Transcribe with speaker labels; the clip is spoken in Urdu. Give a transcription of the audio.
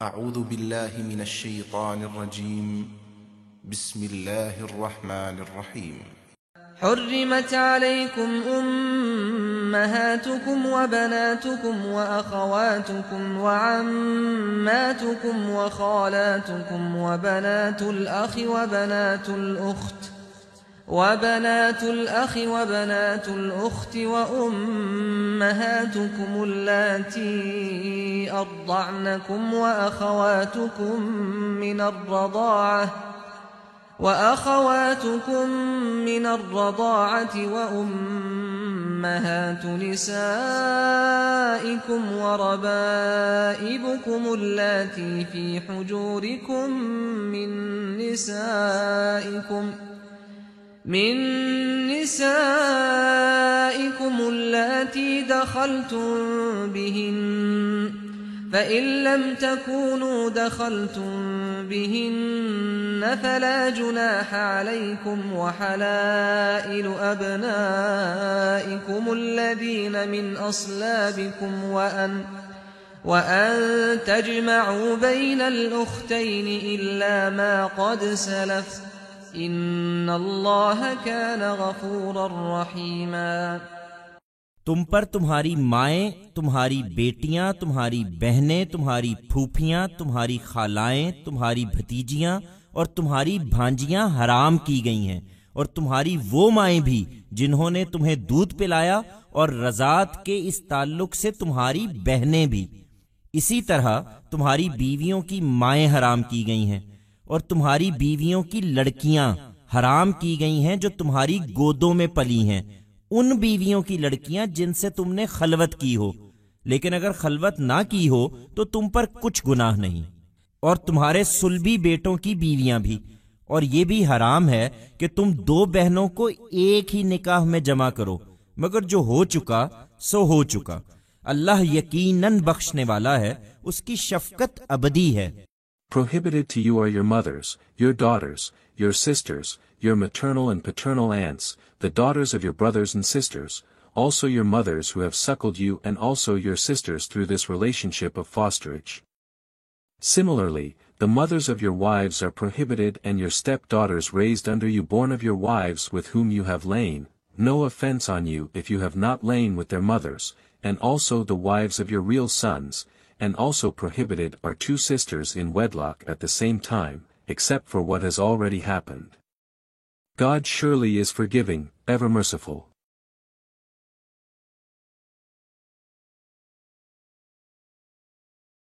Speaker 1: أعوذ بالله من الشيطان الرجيم. بسم الله الرحمن الرحيم.
Speaker 2: حرمت عليكم أمهاتكم وبناتكم وأخواتكم وعماتكم وخالاتكم وبنات الأخ وبنات الأخت وأمهاتكم اللاتي أرضعنكم وأخواتكم من الرضاعة وأمهات نسائكم وربائبكم اللاتي في حجوركم من نسائكم اللاتي دخلتم بهن، فإن لم تكونوا دخلتم بهن فلا جناح عليكم، وحلائل أبنائكم الذين من أصلابكم وأن تجمعوا بين الأختين إلا ما قد سلف، إن الله كان غفورا رحيما۔
Speaker 3: تم پر تمہاری مائیں، تمہاری بیٹیاں، تمہاری بہنیں، تمہاری پھوپھیاں، تمہاری خالائیں، تمہاری بھتیجیاں اور تمہاری بھانجیاں حرام کی گئی ہیں، اور تمہاری وہ مائیں بھی جنہوں نے تمہیں دودھ پلایا، اور رضاعت کے اس تعلق سے تمہاری بہنیں بھی۔ اسی طرح تمہاری بیویوں کی مائیں حرام کی گئی ہیں، اور تمہاری بیویوں کی لڑکیاں حرام کی گئی ہیں جو تمہاری گودوں میں پلی ہیں، ان بیویوں کی لڑکیاں جن سے تم نے خلوت کی ہو، لیکن اگر خلوت نہ کی ہو تو تم پر کچھ گناہ نہیں، اور تمہارے صلبی بیٹوں کی بیویاں بھی۔ اور یہ بھی حرام ہے کہ تم دو بہنوں کو ایک ہی نکاح میں جمع کرو، مگر جو ہو چکا سو ہو چکا، اللہ یقیناً بخشنے والا ہے، اس کی شفقت ابدی ہے۔
Speaker 4: Prohibited to you are your mothers, your daughters, your sisters, your maternal and paternal aunts, the daughters of your brothers and sisters, also your mothers who have suckled you, and also your sisters through this relationship of fosterage. Similarly, the mothers of your wives are prohibited, and your step-daughters raised under you born of your wives with whom you have lain, no offense on you if you have not lain with their mothers, and also the wives of your real sons, and also prohibited are two sisters in wedlock at the same time, except for what has already happened. God surely is forgiving, ever merciful.